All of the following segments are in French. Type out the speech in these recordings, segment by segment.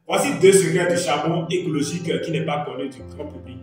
Voici deux secrets du charbon écologique qui n'est pas connu du grand public.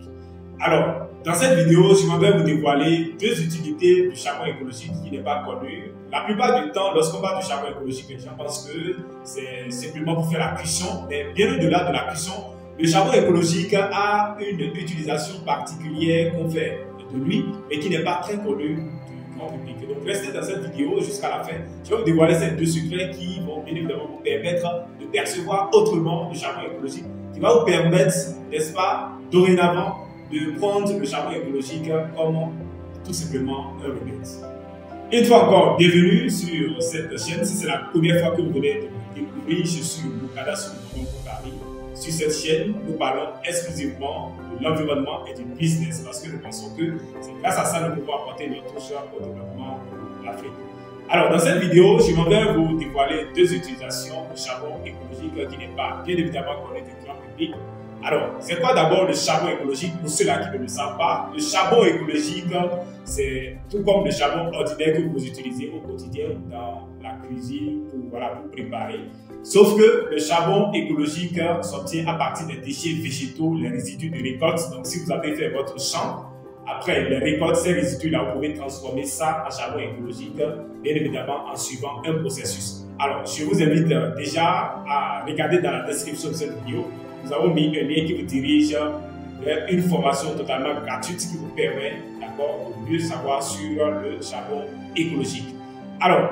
Alors, dans cette vidéo, je vais vous dévoiler deux utilités du charbon écologique qui n'est pas connu. La plupart du temps, lorsqu'on parle du charbon écologique, les gens pensent que c'est simplement pour faire la cuisson. Mais bien au-delà de la cuisson, le charbon écologique a une utilisation particulière qu'on fait de lui, mais qui n'est pas très connue du grand public. Donc, restez dans cette vidéo jusqu'à la fin. Je vais vous dévoiler ces deux secrets qui vont bien évidemment vous permettre de percevoir autrement le charbon écologique, qui va vous permettre, n'est-ce pas, dorénavant, de prendre le charbon écologique comme tout simplement un remède. Une fois encore, bienvenue sur cette chaîne. Si c'est la première fois que vous venez de me découvrir, je suis Boukada Paris. Sur cette chaîne, nous parlons exclusivement de l'environnement et du business parce que nous pensons que c'est grâce à ça que nous pouvons apporter notre touche au développement de l'Afrique. Alors, dans cette vidéo, je vais vous dévoiler deux utilisations de charbon écologique qui n'est pas bien évidemment connu du grand public. Alors, c'est quoi d'abord le charbon écologique pour ceux-là qui ne le savent pas? Le charbon écologique, c'est tout comme le charbon ordinaire que vous utilisez au quotidien dans la cuisine pour préparer. Sauf que le charbon écologique s'obtient à partir des déchets végétaux, les résidus de récolte. Donc, si vous avez fait votre champ, après les récoltes, ces résidus-là, vous pouvez transformer ça en charbon écologique, bien évidemment en suivant un processus. Alors, je vous invite déjà à regarder dans la description de cette vidéo. Nous avons mis un lien qui vous dirige vers une formation totalement gratuite qui vous permet de mieux savoir sur le charbon écologique. Alors,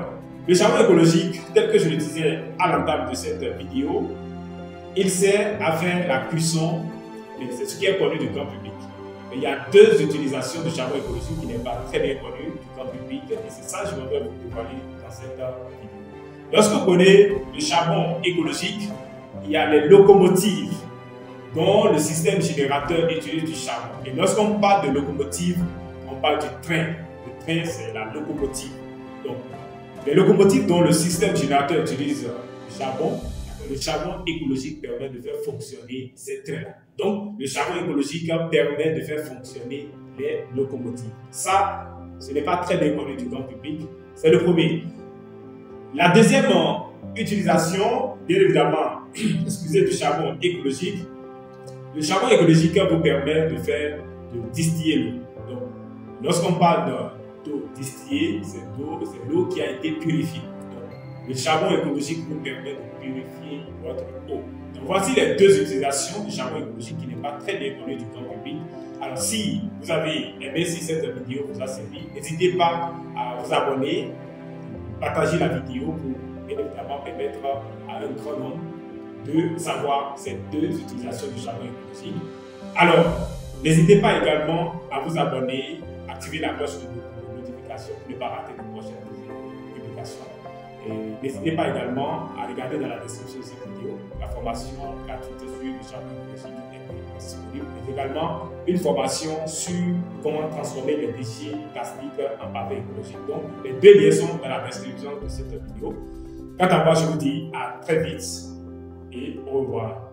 le charbon écologique, tel que je le disais à l'entame de cette vidéo, il sert à faire la cuisson, c'est ce qui est connu du grand public. Mais il y a deux utilisations de charbon écologique qui n'est pas très bien connu du grand public et c'est ça que je vais vous dévoiler dans cette vidéo. Lorsque vous prenez le charbon écologique, il y a les locomotives dont le système générateur utilise du charbon. Et lorsqu'on parle de locomotive, on parle du train. Le train, c'est la locomotive. Donc, les locomotives dont le système générateur utilise du charbon, le charbon écologique permet de faire fonctionner ces trains-là. Donc, le charbon écologique permet de faire fonctionner les locomotives. Ça, ce n'est pas très bien connu du grand public. C'est le premier. La deuxième utilisation, bien évidemment, excusez, du charbon écologique, le charbon écologique vous permet de distiller l'eau. Donc, lorsqu'on parle d'eau distillée, c'est l'eau qui a été purifiée. Donc, le charbon écologique vous permet de purifier votre eau. Donc, voici les deux utilisations du charbon écologique qui n'est pas très bien connu du grand public. Alors, si vous avez aimé, si cette vidéo vous a servi, n'hésitez pas à vous abonner, partager la vidéo pour bien évidemment permettre à un grand nombre de savoir ces deux utilisations du charbon écologique. Alors, n'hésitez pas également à vous abonner, activer la cloche de notification pour ne pas rater de prochaines publications. Et n'hésitez pas également à regarder dans la description de cette vidéo la formation gratuite sur le charbon écologique est disponible, mais également une formation sur comment transformer les déchets plastiques en pavé écologique. Donc, les deux liens sont dans la description de cette vidéo. Quant à moi, je vous dis à très vite et au revoir.